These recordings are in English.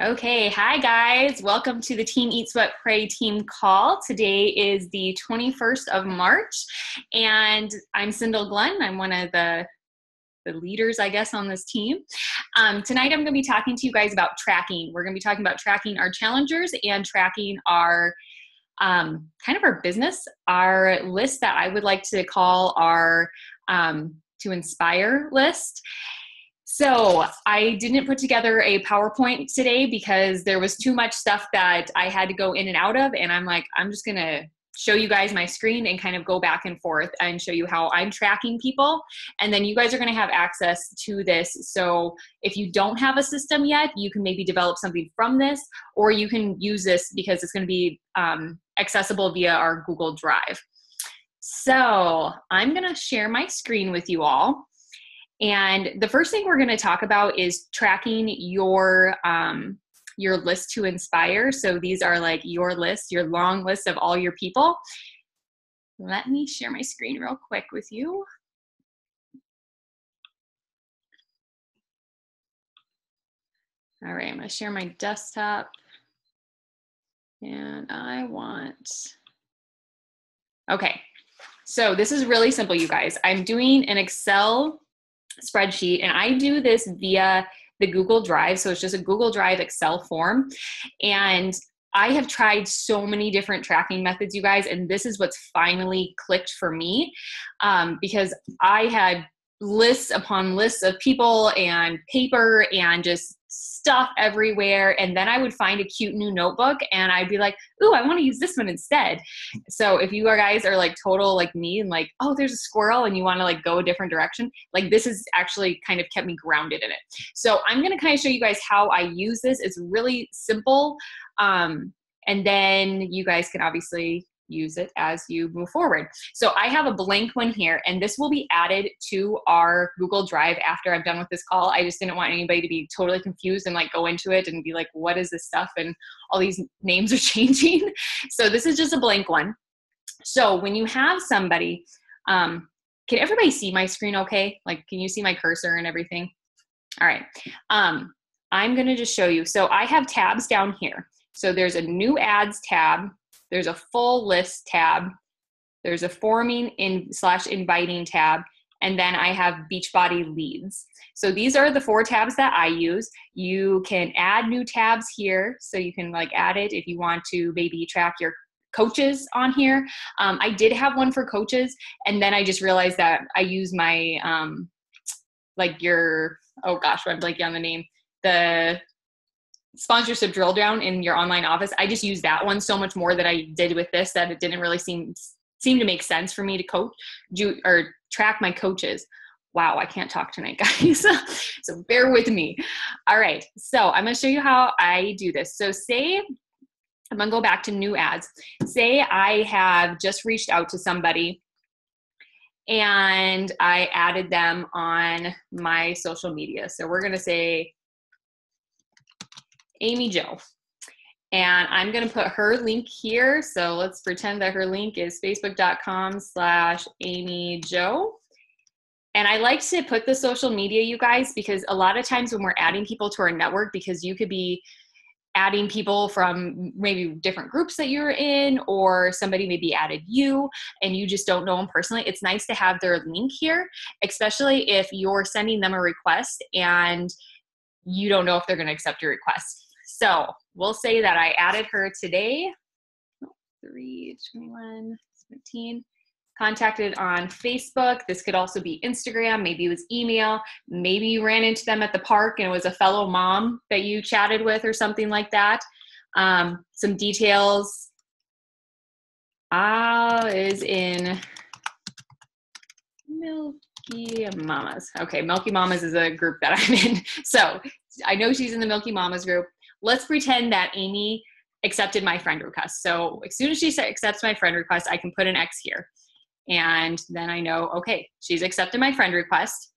Okay, hi guys. Welcome to the Team Eat Sweat Pray team call. Today is the 21st of March, and I'm Cindel Glenn. I'm one of the leaders, I guess, on this team. Tonight I'm going to be talking to you guys about tracking. We're going to be talking about tracking our challengers and tracking our kind of our business, our list that I would like to call our to inspire list. So I didn't put together a PowerPoint today because there was too much stuff that I had to go in and out of. And I'm like, I'm just going to show you guys my screen and kind of go back and forth and show you how I'm tracking people. And then you guys are going to have access to this. So if you don't have a system yet, you can maybe develop something from this, or you can use this because it's going to be accessible via our Google Drive. So I'm going to share my screen with you all. And the first thing we're going to talk about is tracking your list to inspire. So these are like your list, your long list of all your people. Let me share my screen real quick with you. All right, I'm going to share my desktop. And okay. So this is really simple, you guys. I'm doing an Excel spreadsheet, and I do this via the Google Drive. So it's just a Google Drive Excel form. And I have tried so many different tracking methods, you guys, and this is what's finally clicked for me, because I had lists upon lists of people and paper and just stuff everywhere. And then I would find a cute new notebook and I'd be like, ooh, I want to use this one instead. So if you guys are like total like me and like, oh, there's a squirrel and you want to like go a different direction, like this has actually kind of kept me grounded in it. So I'm going to kind of show you guys how I use this. It's really simple. And then you guys can obviously use it as you move forward. So I have a blank one here, and this will be added to our Google Drive after I'm done with this call. I just didn't want anybody to be totally confused and like go into it and be like, what is this stuff? And all these names are changing. So this is just a blank one. So when you have somebody, can everybody see my screen okay? Like, can you see my cursor and everything? All right. I'm going to just show you. So I have tabs down here. So there's a new ads tab. There's a full list tab. There's a forming / inviting tab. And then I have Beachbody leads. So these are the 4 tabs that I use. You can add new tabs here. So you can like add it if you want to maybe track your coaches on here. I did have one for coaches. And then I just realized that I use my, oh gosh, I'm blanking on the name. The sponsorship drill down in your online office. I just use that one so much more than I did with this that it didn't really seem to make sense for me to track my coaches. Wow, I can't talk tonight, guys. So bear with me. All right, so I'm going to show you how I do this. So say, I'm going to go back to new ads. Say I have just reached out to somebody and I added them on my social media. So we're going to say Amy Jo. And I'm going to put her link here. So let's pretend that her link is facebook.com/Amy Jo. And I like to put the social media, you guys, because a lot of times when we're adding people to our network, because you could be adding people from maybe different groups that you're in, or somebody maybe added you and you just don't know them personally. It's nice to have their link here, especially if you're sending them a request and you don't know if they're going to accept your request. So we'll say that I added her today, 3/21/17, contacted on Facebook. This could also be Instagram. Maybe it was email. Maybe you ran into them at the park and it was a fellow mom that you chatted with or something like that. Some details. Is in Milky Mamas. Okay, Milky Mamas is a group that I'm in. So I know she's in the Milky Mamas group. Let's pretend that Amy accepted my friend request. So as soon as she accepts my friend request, I can put an X here. And then I know, okay, she's accepted my friend request.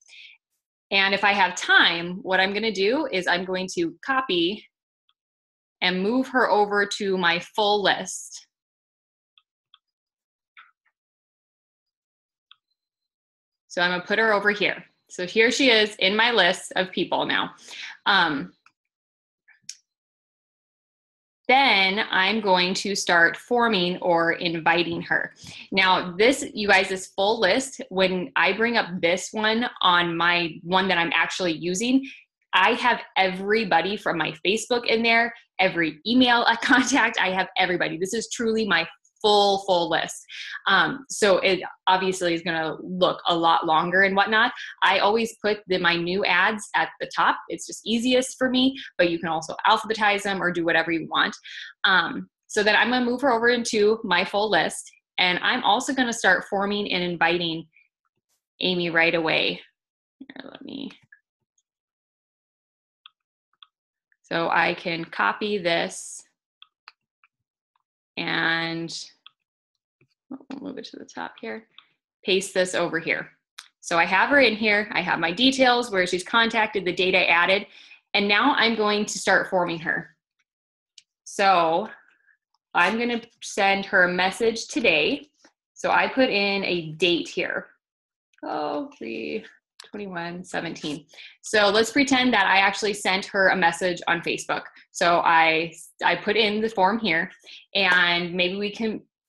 And if I have time, what I'm going to do is I'm going to copy and move her over to my full list. So I'm going to put her over here. So here she is in my list of people now. then I'm going to start forming or inviting her. Now this, you guys, this full list, when I bring up this one on my one that I'm actually using, I have everybody from my Facebook in there, every email contact, I have everybody. This is truly my full list. So it obviously is going to look a lot longer and whatnot. I always put my new ads at the top. It's just easiest for me, but you can also alphabetize them or do whatever you want. So then I'm going to move her over into my full list. And I'm also going to start forming and inviting Amy right away. Here, so I can copy this and we'll move it to the top here, paste this over here. So I have her in here, I have my details, where she's contacted, the date I added, and now I'm going to start forming her. So I'm gonna send her a message today. So I put in a date here. 3/21/17. So let's pretend that I actually sent her a message on Facebook. So I put in the form here, and maybe we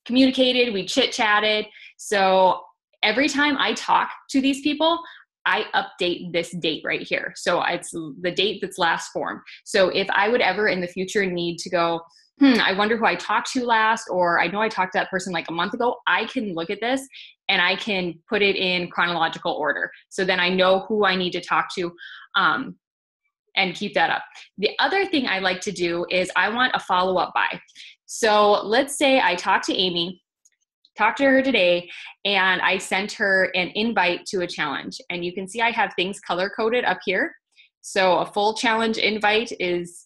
communicated, we chit-chatted. So every time I talk to these people, I update this date right here. So it's the date that's last formed. So if I would ever in the future need to go, I wonder who I talked to last, or I know I talked to that person like a month ago, I can look at this and I can put it in chronological order. So then I know who I need to talk to and keep that up. The other thing I like to do is I want a follow-up by. So let's say I talked to Amy, talked to her today, and I sent her an invite to a challenge. And you can see I have things color-coded up here. So a full challenge invite is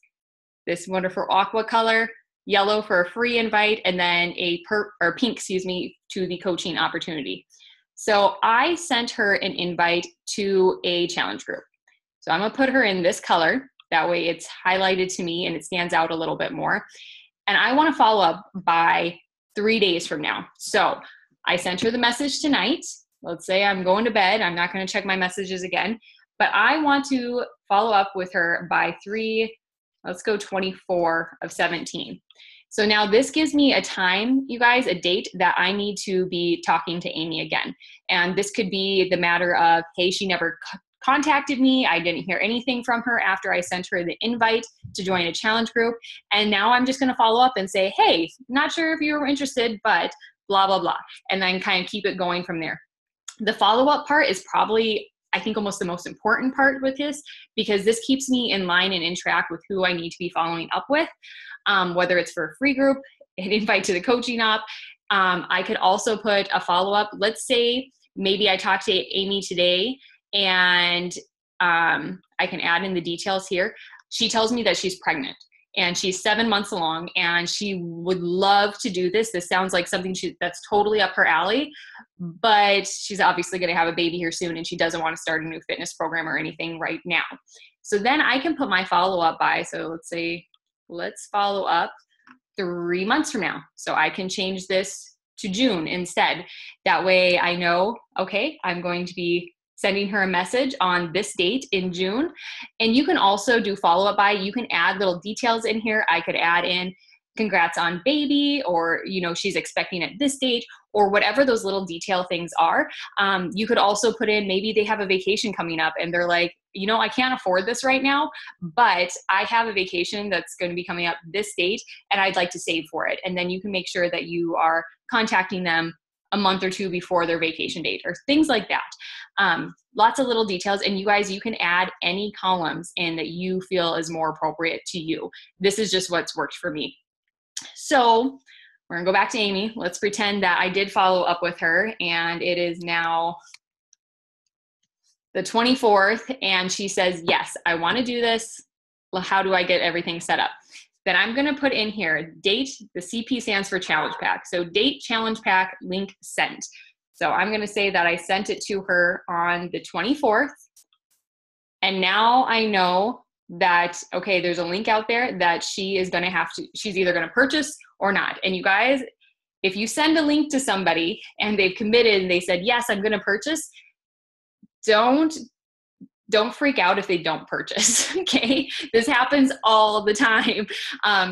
this wonderful aqua color, yellow for a free invite, and then a pink, to the coaching opportunity. So I sent her an invite to a challenge group. So I'm gonna put her in this color. That way it's highlighted to me and it stands out a little bit more. And I wanna follow up by 3 days from now. So I sent her the message tonight. Let's say I'm going to bed. I'm not gonna check my messages again, but I want to follow up with her by 24/17. So now this gives me a time, you guys, a date that I need to be talking to Amy again. And this could be the matter of, hey, she never contacted me. I didn't hear anything from her after I sent her the invite to join a challenge group. And now I'm just going to follow up and say, hey, not sure if you were interested, but blah, blah, blah. And then kind of keep it going from there. The follow-up part is probably, I think, almost the most important part with this, because this keeps me in line and in track with who I need to be following up with, whether it's for a free group, an invite to the coaching op. I could also put a follow-up. Let's say maybe I talked to Amy today, and I can add in the details here. She tells me that she's pregnant and she's 7 months along and she would love to do this. This sounds like something that's totally up her alley, but she's obviously going to have a baby here soon and she doesn't want to start a new fitness program or anything right now. So then I can put my follow-up by, so let's say, let's follow up 3 months from now. So I can change this to June instead. That way I know, okay, I'm going to be sending her a message on this date in June. And you can also do follow-up by, you can add little details in here. I could add in congrats on baby, or, you know, she's expecting at this date, or whatever those little detail things are. You could also put in, maybe they have a vacation coming up and they're like, you know, I can't afford this right now, but I have a vacation that's going to be coming up this date and I'd like to save for it. And then you can make sure that you are contacting them a month or two before their vacation date or things like that. Lots of little details. And you guys, you can add any columns in that you feel is more appropriate to you. This is just what's worked for me. So we're gonna go back to Amy. Let's pretend that I did follow up with her and it is now the 24th and she says, yes, I wanna do this. Well, how do I get everything set up? Then I'm gonna put in here, date, the CP stands for challenge pack. So date, challenge pack, link sent. So I'm gonna say that I sent it to her on the 24th. And now I know that, okay, there's a link out there that she is gonna have to, she's either gonna purchase or not. And you guys, if you send a link to somebody and they've committed and they said, yes, I'm gonna purchase, don't don't freak out if they don't purchase. Okay. This happens all the time.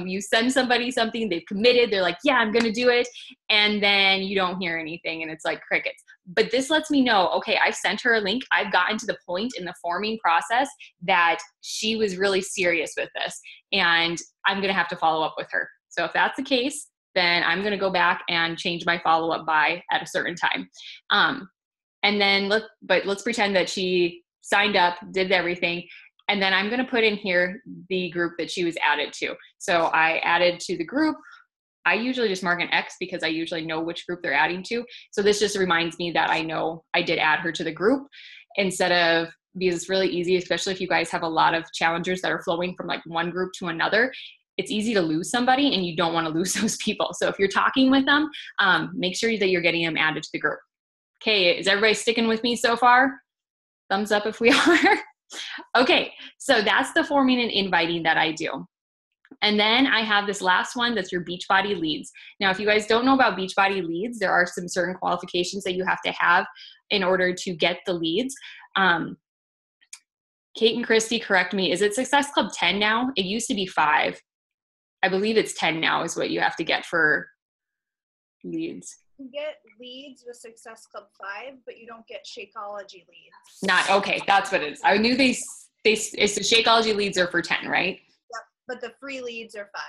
You send somebody something, they've committed, they're like, yeah, I'm going to do it. And then you don't hear anything and it's like crickets. But this lets me know, okay, I've sent her a link. I've gotten to the point in the forming process that she was really serious with this, and I'm going to have to follow up with her. So if that's the case, then I'm going to go back and change my follow-up by at a certain time. And then let's pretend that she signed up, did everything. And then I'm going to put in here the group that she was added to. So I added to the group. I usually just mark an X because I usually know which group they're adding to. So this just reminds me that I know I did add her to the group, instead of, because it's really easy, especially if you guys have a lot of challengers that are flowing from like one group to another. It's easy to lose somebody and you don't want to lose those people. So if you're talking with them, make sure that you're getting them added to the group. Okay, is everybody sticking with me so far? Thumbs up if we are. Okay, so that's the forming and inviting that I do. And then I have this last one that's your Beachbody leads. Now, if you guys don't know about Beachbody leads, there are some certain qualifications that you have to have in order to get the leads. Kate and Christy, correct me. Is it Success Club 10 now? It used to be 5. I believe it's 10 now is what you have to get for leads. You get leads with Success Club 5, but you don't get Shakeology leads. Not, okay, that's what it is. I knew it's the Shakeology leads are for 10, right? Yep, but the free leads are 5.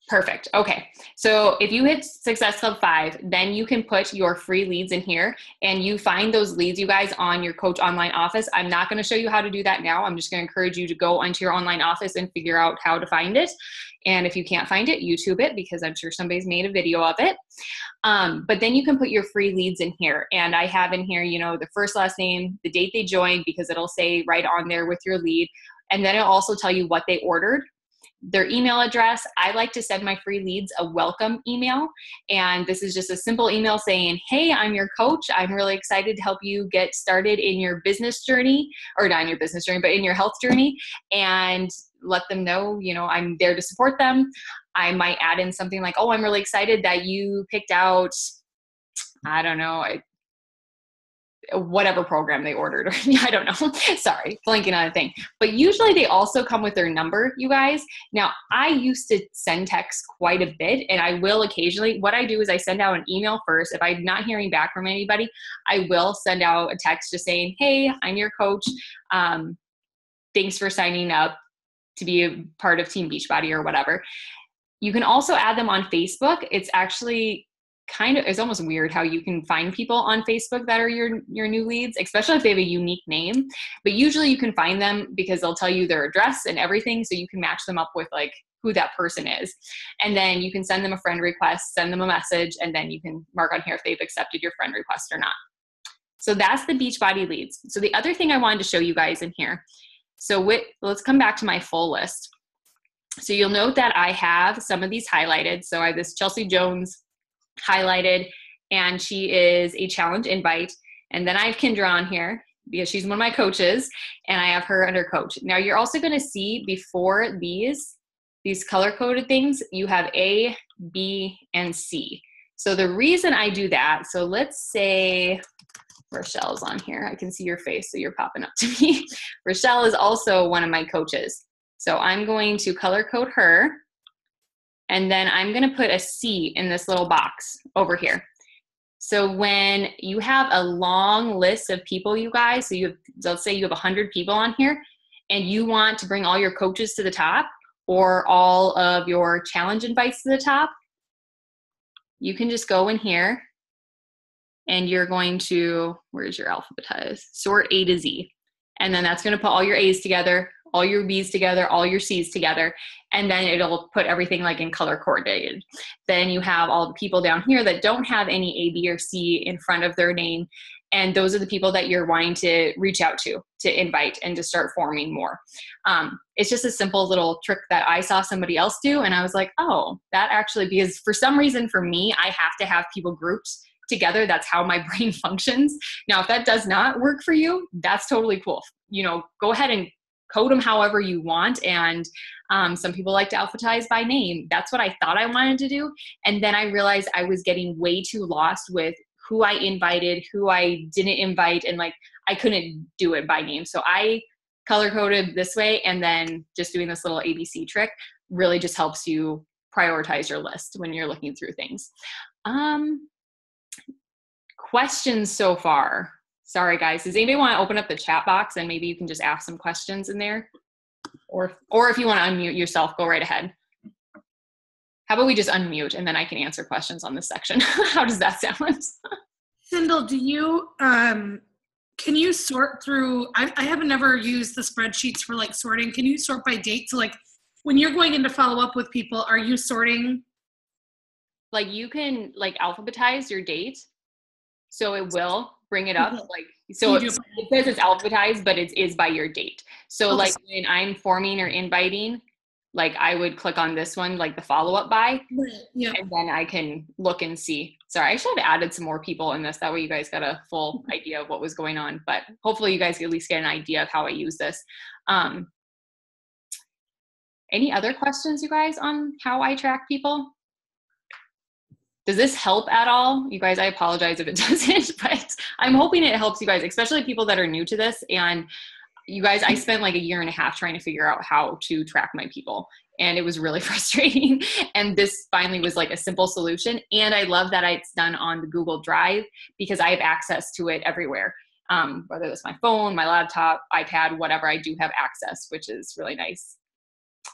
Perfect. Okay. So if you hit Success Club 5, then you can put your free leads in here, and you find those leads, you guys, on your Coach Online Office. I'm not going to show you how to do that now. I'm just going to encourage you to go onto your online office and figure out how to find it. And if you can't find it, YouTube it, because I'm sure somebody's made a video of it. But then you can put your free leads in here. And I have in here, the first, last name, the date they joined, because it'll say right on there with your lead. And then it'll also tell you what they ordered, their email address. I like to send my free leads a welcome email. And this is just a simple email saying, hey, I'm your coach. I'm really excited to help you get started in your business journey, or not in your business journey, but in your health journey. And let them know, I'm there to support them. I might add in something like, oh, I'm really excited that you picked out, I don't know, whatever program they ordered, or I don't know. Sorry, blanking on a thing. But usually they also come with their number, you guys. Now, I used to send texts quite a bit, and I will occasionally. What I do is I send out an email first. If I'm not hearing back from anybody, I will send out a text just saying, hey, I'm your coach. Thanks for signing up to be a part of Team Beachbody or whatever. You can also add them on Facebook. It's actually it's almost weird how you can find people on Facebook that are your new leads, especially if they have a unique name. But usually you can find them because they'll tell you their address and everything, so you can match them up with like who that person is. And then you can send them a friend request, send them a message, and then you can mark on here if they've accepted your friend request or not. So that's the Beachbody leads. So the other thing I wanted to show you guys in here. So let's come back to my full list. So you'll note that I have some of these highlighted. So I have this Chelsea Jones highlighted, and she is a challenge invite. And then I have Kendra on here because she's one of my coaches, and I have her under coach. Now you're also going to see before these color coded things, you have A, B, and C. So the reason I do that, so let's say Rochelle's on here. I can see your face, so you're popping up to me. Rochelle is also one of my coaches. So I'm going to color code her, and then I'm going to put a C in this little box over here. So when you have a long list of people, you guys, so let's say you have 100 people on here, and you want to bring all your coaches to the top or all of your challenge invites to the top, you can just go in here and you're going to, where's your alphabetized? Sort A to Z. And then that's going to put all your A's together, all your B's together, all your C's together, and then it'll put everything like in color coordinated. Then you have all the people down here that don't have any A, B, or C in front of their name, and those are the people that you're wanting to reach out to invite and to start forming more. It's just a simple little trick that I saw somebody else do, and I was like, oh, that actually, because for some reason for me, I have to have people grouped together. That's how my brain functions. Now, if that does not work for you, that's totally cool. Go ahead and code them however you want. And some people like to alphabetize by name. That's what I thought I wanted to do. And then I realized I was getting way too lost with who I invited, who I didn't invite, and like I couldn't do it by name. So I color coded this way, and then just doing this little ABC trick really just helps you prioritize your list when you're looking through things. Questions so far? Sorry guys, does anybody want to open up the chat box and maybe you can just ask some questions in there? Or if you want to unmute yourself, go right ahead. How about we just unmute and then I can answer questions on this section? How does that sound? Sindel, do you, can you sort through, I haven't never used the spreadsheets for like sorting. Can you sort by date? So like when you're going in to follow up with people, are you sorting? Like you can like alphabetize your date. So it will bring it up. Like, so it says it's alphabetized, but it is by your date. So like when I'm forming or inviting, like I would click on this one, like the follow-up by, and then I can look and see. Sorry, I should have added some more people in this. That way you guys got a full idea of what was going on, but hopefully you guys can at least get an idea of how I use this. Any other questions, you guys, on how I track people? Does this help at all? You guys, I apologize if it doesn't, but I'm hoping it helps you guys, especially people that are new to this. And you guys, I spent like 1.5 years trying to figure out how to track my people. And it was really frustrating. And this finally was like a simple solution. And I love that it's done on the Google Drive because I have access to it everywhere. Whether it's my phone, my laptop, iPad, whatever, I do have access, which is really nice.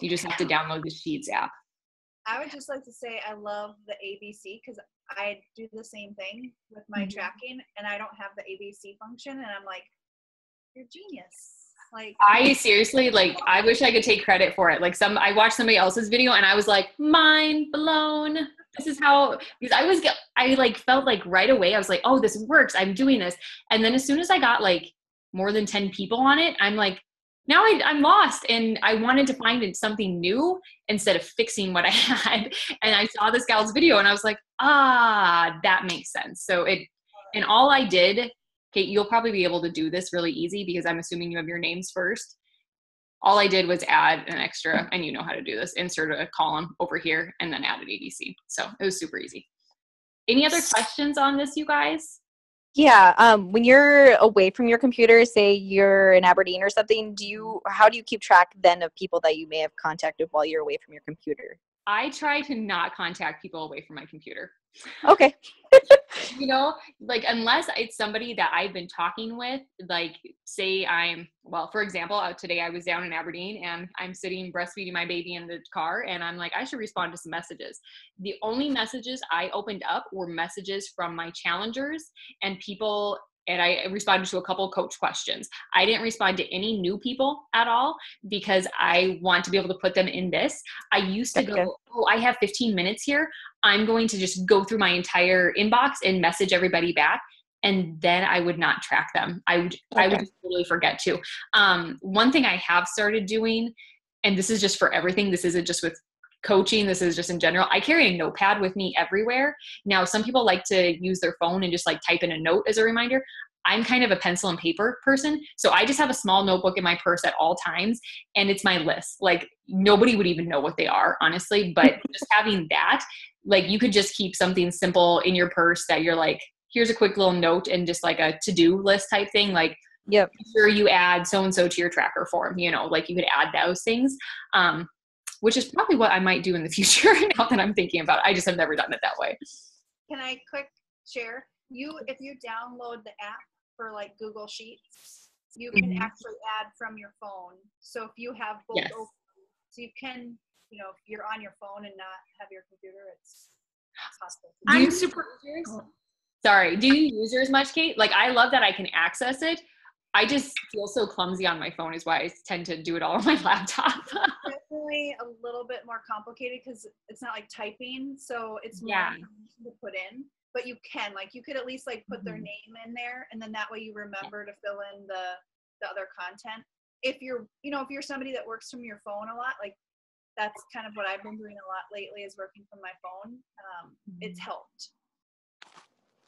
You just have to download the Sheets app. I would just like to say I love the ABC because I do the same thing with my tracking and I don't have the ABC function and I'm like, you're genius. Like I seriously, like, I wish I could take credit for it. Like I watched somebody else's video and I was like, mind blown. This is how, because I like felt like right away, I was like, oh, this works. I'm doing this. And then as soon as I got like more than 10 people on it, I'm like, now I'm lost and I wanted to find something new instead of fixing what I had. And I saw this gal's video and I was like, that makes sense. So and all I did, Kate, you'll probably be able to do this really easy because I'm assuming you have your names first. All I did was add an extra, and you know how to do this, insert a column over here and then add an ABC. So it was super easy. Any other questions on this, you guys? Yeah, when you're away from your computer, say you're in Aberdeen or something, how do you keep track then of people that you may have contacted while you're away from your computer? I try to not contact people away from my computer. Okay. You know, like unless it's somebody that I've been talking with, like say for example, today I was down in Aberdeen and I'm sitting breastfeeding my baby in the car and I'm like, I should respond to some messages. The only messages I opened up were messages from my challengers and people, and I responded to a couple coach questions. I didn't respond to any new people at all because I want to be able to put them in this. I used to go, I have 15 minutes here. I'm going to just go through my entire inbox and message everybody back. And then I would not track them. I would just totally forget to. One thing I have started doing, and this is just for everything, this isn't just with coaching, this is just in general, I carry a notepad with me everywhere. Now, some people like to use their phone and just like type in a note as a reminder. I'm kind of a pencil and paper person. So I just have a small notebook in my purse at all times. And it's my list. Like nobody would even know what they are, honestly. But just having that, like you could just keep something simple in your purse that you're like, here's a quick little note and just like a to-do list type thing. Like, yep. Make sure you add so-and-so to your tracker form, you know, like you could add those things, which is probably what I might do in the future now that I'm thinking about it. I just have never done it that way. Can I quick share? If you download the app for like Google Sheets, you can actually add from your phone. So if you have both open, so you can, you know, if you're on your phone and not have your computer, it's possible. Sorry, do you use yours much, Kate? Like I love that I can access it. I just feel so clumsy on my phone is why I tend to do it all on my laptop. Definitely a little bit more complicated because it's not like typing, so it's more to put in. But you could at least like put their name in there, and then that way you remember to fill in the other content. If you're somebody that works from your phone a lot, like that's kind of what I've been doing a lot lately is working from my phone. It's helped.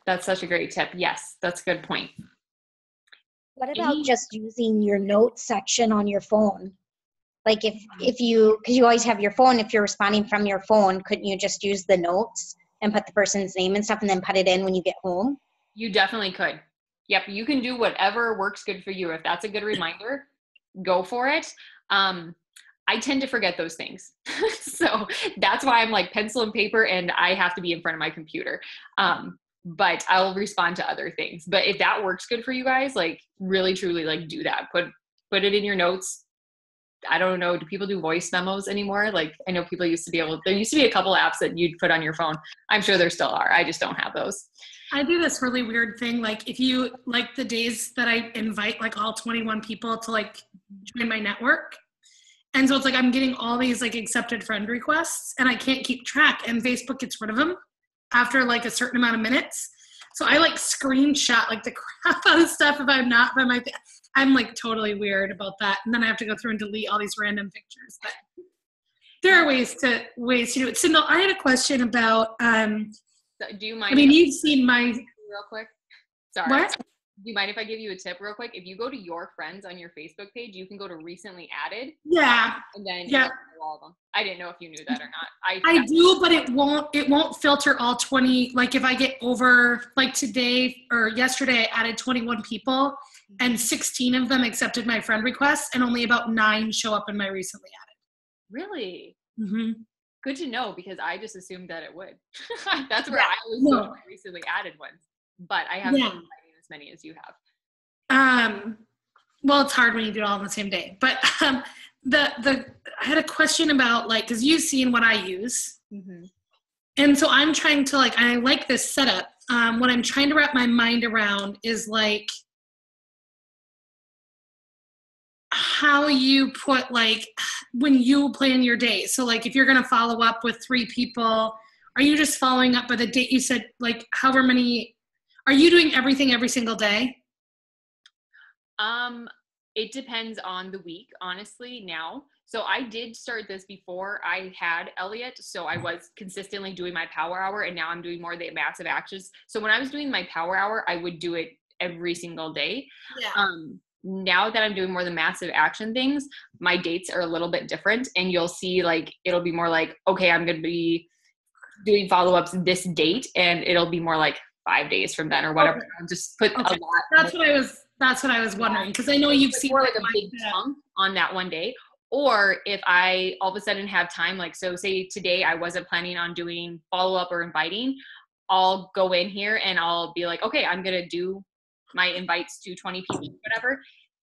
That's such a great tip. Yes, that's a good point. What about just using your notes section on your phone? Like if you, because you always have your phone, if you're responding from your phone, couldn't you just use the notes and put the person's name and stuff and then put it in when you get home? You definitely could. Yep, you can do whatever works good for you. If that's a good reminder, go for it. I tend to forget those things. So that's why I'm like pencil and paper, and I have to be in front of my computer. But I'll respond to other things. But if that works good for you guys, like really truly like do that. Put it in your notes. I don't know, do people do voice memos anymore? Like I know people used to be able, there used to be a couple apps that you'd put on your phone. I'm sure there still are. I just don't have those. I do this really weird thing. Like if you like the days that I invite like all 21 people to like join my network. And so it's like, I'm getting all these like accepted friend requests and I can't keep track, and Facebook gets rid of them after like a certain amount of minutes. So I like screenshot like the crap out of stuff if I'm not by my, I'm like totally weird about that. And then I have to go through and delete all these random pictures. But there are ways to do it. Sindel, I had a question about, So do you mind? I mean, you've seen my, real quick. Sorry. what? Do you mind if I give you a tip real quick? If you go to your friends on your Facebook page, you can go to recently added. Yeah. And then Yeah. you know all of them. I didn't know if you knew that or not. I do, but it won't filter all 20. Like if I get over, like today or yesterday, I added 21 people and 16 of them accepted my friend request and only about 9 show up in my recently Really? added. Mm-hmm. Good to know, because I just assumed that it would. That's where Yeah. I always go to my recently added ones. But I haven't been finding as many as you have. Well, it's hard when you do it all on the same day. But I had a question about like, because you've seen what I use. Mm-hmm. And so I'm trying to like, I like this setup. What I'm trying to wrap my mind around is like how you put like when you plan your day. So like if you're going to follow up with 3 people, are you just following up by the date you said, like however many, are you doing everything every single day? It depends on the week, honestly, now. So I did start this before I had Elliot. So I was consistently doing my power hour, and now I'm doing more of the massive actions. So when I was doing my power hour, I would do it every single day. Yeah. Now that I'm doing more of the massive action things, my dates are a little bit different, and you'll see like, it'll be more like, okay, I'm going to be doing follow-ups this date, and it'll be more like 5 days from then or whatever. Okay. I'll just put a lot. That's what I was wondering, because I know you've seen more like a big chunk on that one day. Or if I all of a sudden have time, like, so say today I wasn't planning on doing follow-up or inviting, I'll go in here and I'll be like, okay, I'm going to do my invites to 20 people, whatever.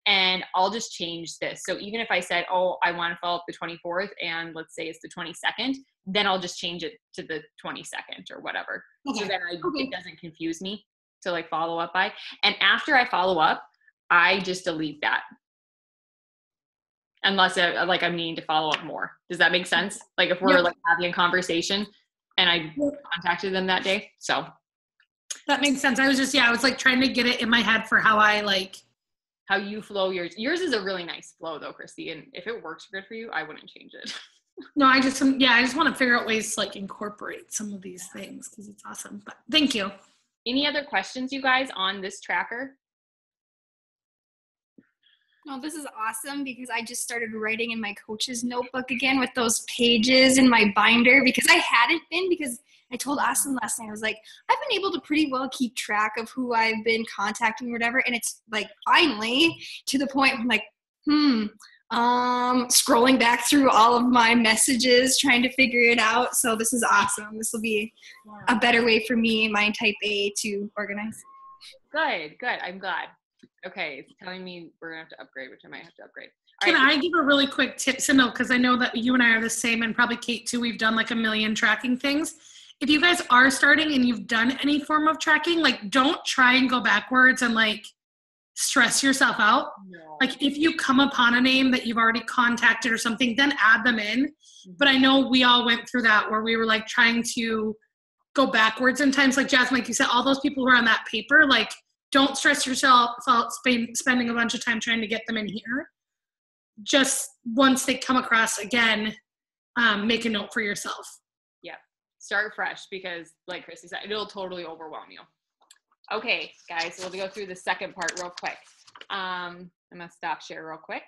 And I'll just change this. So even if I said, oh, I want to follow up the 24th and let's say it's the 22nd, then I'll just change it to the 22nd or whatever. Okay. So then it doesn't confuse me to like follow up by. And after I follow up, I just delete that. Unless I'm needing to follow up more. Does that make sense? Like if we're like having a conversation and I contacted them that day. So that makes sense. I was like trying to get it in my head for how I like. How you flow yours. Yours is a really nice flow though, Christy. And if it works good for you, I wouldn't change it. No, I just want to figure out ways to like incorporate some of these things because it's awesome. But thank you. Any other questions, you guys, on this tracker? No, this is awesome because I just started writing in my coach's notebook again with those pages in my binder because I hadn't been, because I told Austin last night, I was like, I've been able to pretty well keep track of who I've been contacting or whatever. And it's like finally to the point where I'm like, scrolling back through all of my messages, trying to figure it out. So this is awesome. This will be a better way for me and my type A to organize. Good. I'm glad. Okay, it's telling me we're gonna have to upgrade, which I might have to upgrade. Can I give a really quick tip, Sindel, because I know that you and I are the same, and probably Kate too. We've done like a million tracking things. If you guys are starting and you've done any form of tracking, like don't try and go backwards and like stress yourself out. No. Like if you come upon a name that you've already contacted or something, then add them in. Mm-hmm. But I know we all went through that where we were like trying to go backwards in times. Like Jasmine, like you said, all those people who are on that paper, like don't stress yourself out spending a bunch of time trying to get them in here. Just once they come across again, make a note for yourself. Yeah, start fresh because like Christy said, it'll totally overwhelm you. Okay, guys, so we'll go through the second part real quick. I'm gonna stop share real quick.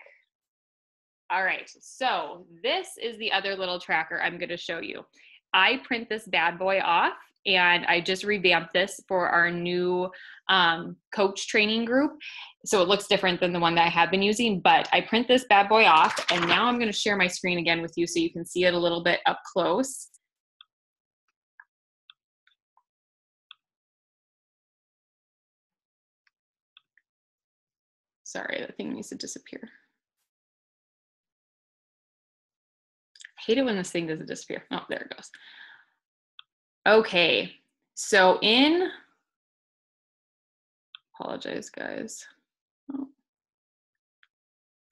All right, so this is the other little tracker I'm gonna show you. I print this bad boy off and I just revamped this for our new coach training group. So it looks different than the one that I have been using, but I print this bad boy off, and now I'm going to share my screen again with you so you can see it a little bit up close. Sorry, that thing needs to disappear. I hate it when this thing doesn't disappear. Oh, there it goes. Okay, so apologize, guys. Oh.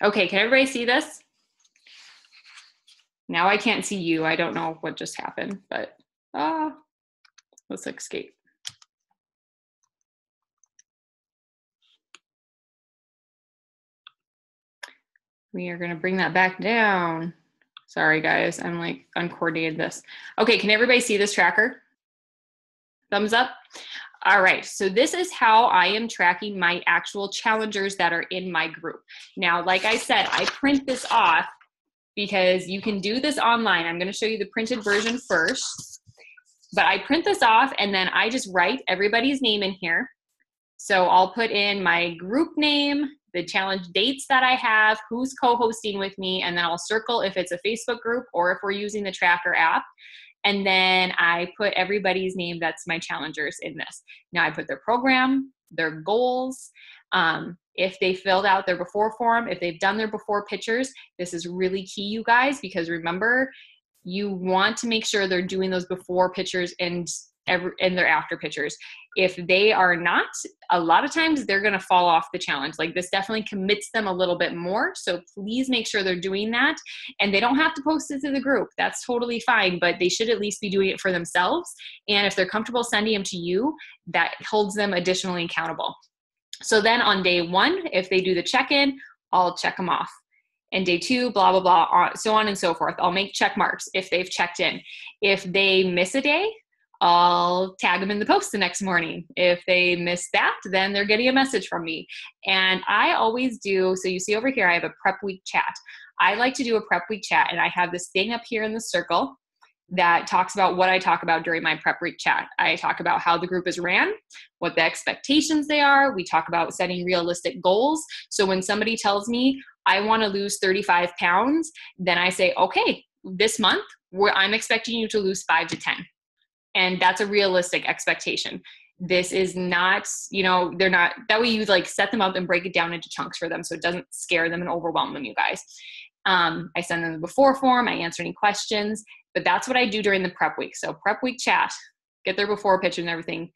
Okay, can everybody see this? Now I can't see you. I don't know what just happened, but let's escape. We are gonna bring that back down. Sorry guys, I'm like uncoordinated this. Okay, can everybody see this tracker? Thumbs up. All right, so this is how I am tracking my actual challengers that are in my group. Now, like I said, I print this off because you can do this online. I'm gonna show you the printed version first, but I print this off and then I just write everybody's name in here. So I'll put in my group name, the challenge dates that I have, who's co-hosting with me, and then I'll circle if it's a Facebook group or if we're using the tracker app. And then I put everybody's name that's my challengers in this. Now I put their program, their goals, if they filled out their before form, if they've done their before pictures. This is really key, you guys, because remember, you want to make sure they're doing those before pictures and their after pictures. If they are not, a lot of times they're going to fall off the challenge. Like this definitely commits them a little bit more. So please make sure they're doing that, and they don't have to post it to the group. That's totally fine, but they should at least be doing it for themselves. And if they're comfortable sending them to you, that holds them additionally accountable. So then on day 1, if they do the check-in, I'll check them off. And day 2, blah, blah, blah, so on and so forth. I'll make check marks if they've checked in. If they miss a day, I'll tag them in the post the next morning. If they miss that, then they're getting a message from me. And I always do, so you see over here, I have a prep week chat. I like to do a prep week chat, and I have this thing up here in the circle that talks about what I talk about during my prep week chat. I talk about how the group is ran, what the expectations they are. We talk about setting realistic goals. So when somebody tells me I want to lose 35 pounds, then I say, okay, this month I'm expecting you to lose 5 to 10. And that's a realistic expectation. This is not, they're not, that way you like set them up and break it down into chunks for them so it doesn't scare them and overwhelm them, you guys. I send them the before form, I answer any questions, but that's what I do during the prep week. So prep week chat, get their before picture and everything.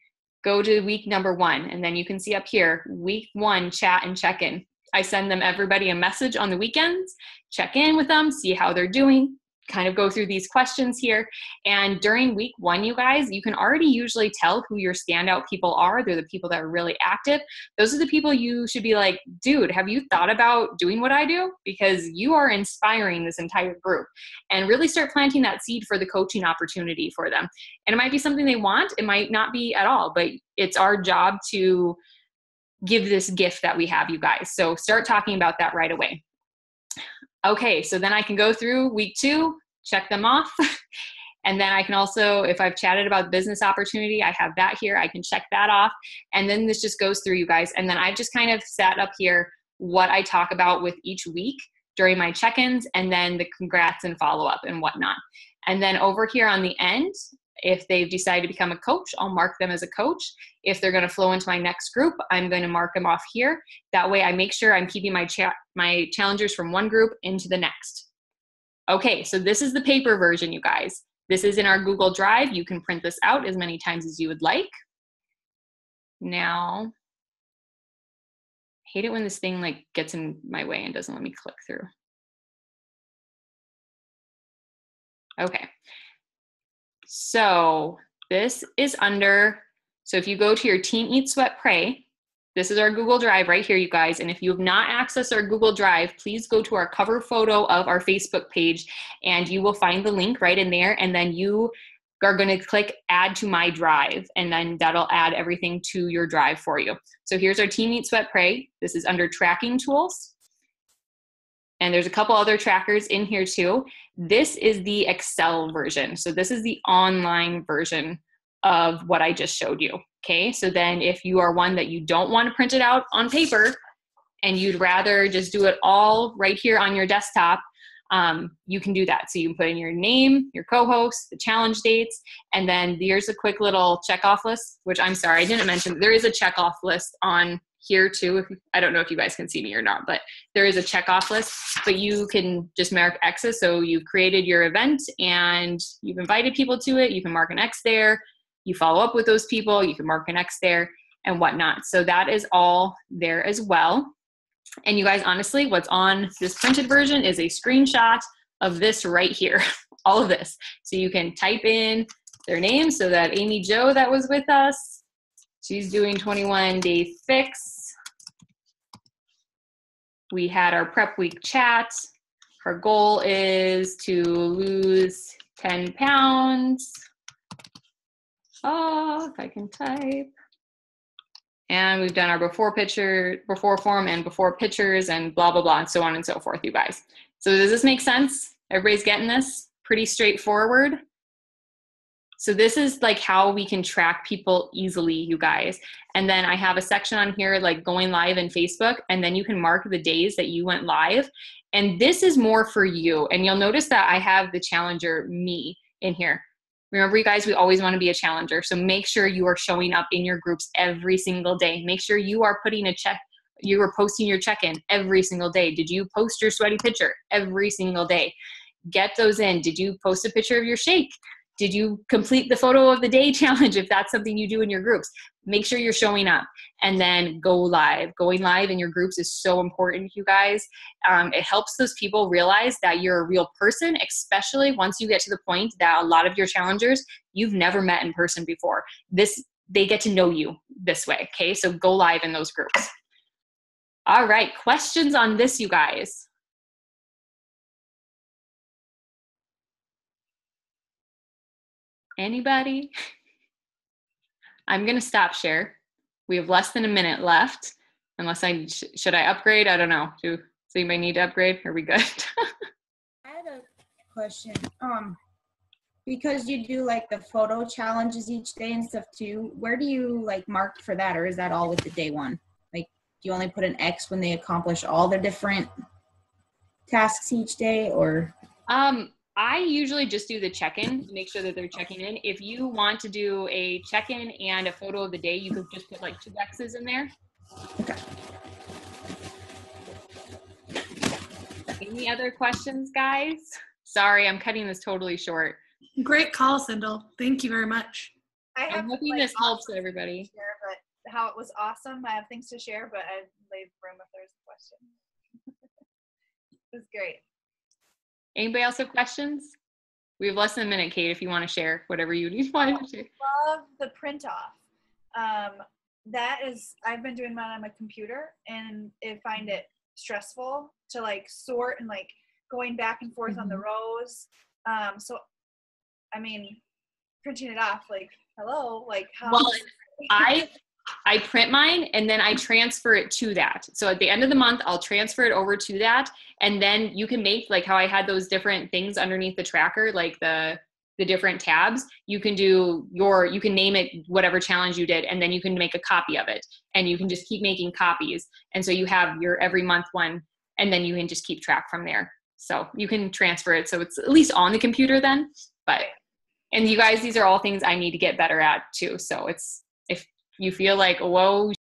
Go to week number 1, and then you can see up here, week 1 chat and check-in. I send them everybody a message on the weekends, check in with them, see how they're doing, kind of go through these questions here. And during week 1, you guys, you can already usually tell who your standout people are. They're the people that are really active. Those are the people you should be like, dude, have you thought about doing what I do? Because you are inspiring this entire group. And really start planting that seed for the coaching opportunity for them. And it might be something they want. It might not be at all, but it's our job to give this gift that we have, you guys. So start talking about that right away. Okay, so then I can go through week 2, check them off. And then I can also, if I've chatted about business opportunity, I have that here. I can check that off. And then this just goes through, you guys. And then I've just kind of set up here what I talk about with each week during my check-ins, and then the congrats and follow-up and whatnot. And then over here on the end, if they've decided to become a coach, I'll mark them as a coach. If they're going to flow into my next group, I'm going to mark them off here. That way I make sure I'm keeping my challengers from one group into the next. Okay, so this is the paper version, you guys. This is in our Google Drive. You can print this out as many times as you would like. Now, I hate it when this thing like gets in my way and doesn't let me click through. Okay. So this is under, so if you go to your Team Eat Sweat Pray, this is our Google Drive right here, you guys. And if you have not accessed our Google Drive, please go to our cover photo of our Facebook page and you will find the link right in there. And then you are going to click add to my drive, and then that'll add everything to your drive for you. So here's our Team Eat Sweat Pray. This is under tracking tools. And there's a couple other trackers in here too. This is the Excel version. So this is the online version of what I just showed you. Okay. So then if you are one that you don't want to print it out on paper and you'd rather just do it all right here on your desktop, you can do that. So you can put in your name, your co-host, the challenge dates, and then here's a quick little check-off list, which I'm sorry, I didn't mention. There is a check-off list on here too. I don't know if you guys can see me or not, but there is a check-off list, but you can just mark X's. So you've created your event and you've invited people to it. You can mark an X there. You follow up with those people. You can mark an X there and whatnot. So that is all there as well. And you guys, honestly, what's on this printed version is a screenshot of this right here, all of this. So you can type in their name so that Amy Jo that was with us, she's doing 21-day fix. We had our prep week chat. Her goal is to lose 10 pounds. Oh, if I can type. And we've done our before form and before pictures and blah, blah, blah, and so on and so forth, you guys. So does this make sense? Everybody's getting this? Pretty straightforward. So this is like how we can track people easily, you guys. And then I have a section on here like going live in Facebook, and then you can mark the days that you went live. And this is more for you. And you'll notice that I have the challenger me in here. Remember, you guys, we always want to be a challenger. So make sure you are showing up in your groups every single day. Make sure you are putting you are posting your check-in every single day. Did you post your sweaty picture every single day? Get those in. Did you post a picture of your shake? Did you complete the photo of the day challenge if that's something you do in your groups? Make sure you're showing up and then go live. Going live in your groups is so important, you guys. It helps those people realize that you're a real person, especially once you get to the point that a lot of your challengers you've never met in person before. They get to know you this way, okay? So go live in those groups. All right, questions on this, you guys? Anybody? I'm gonna stop share. We have less than a minute left. Unless should I upgrade? I don't know. So you may need to upgrade. Are we good? I had a question. Because you do like the photo challenges each day and stuff too, where do you like mark for that, or is that all with the day one? Like, do you only put an X when they accomplish all the different tasks each day, or? I usually just do the check-in, make sure that they're checking in. If you want to do a check-in and a photo of the day, you could just put like 2 X's in there. Okay. Any other questions, guys? Sorry, I'm cutting this totally short. Great call, Sindel. Thank you very much. I'm hoping this helps everybody. Share, but how it was awesome. I have things to share, but I leave room if there's a question. It was great. Anybody else have questions? We have less than a minute, Kate, if you want to share whatever you need to share. Love the print off. That is, I've been doing mine on my computer, and I find it stressful to like sort and like going back and forth on the rows. So, I mean, printing it off, like, hello, like how? Well, I print mine and then I transfer it to that. So at the end of the month, I'll transfer it over to that. And then you can make like how I had those different things underneath the tracker, like the different tabs. You can you can name it whatever challenge you did, and then you can make a copy of it, and you can just keep making copies. And so you have your every month one, and then you can just keep track from there. So you can transfer it. So it's at least on the computer then, and you guys, these are all things I need to get better at too. So if you feel like, whoa,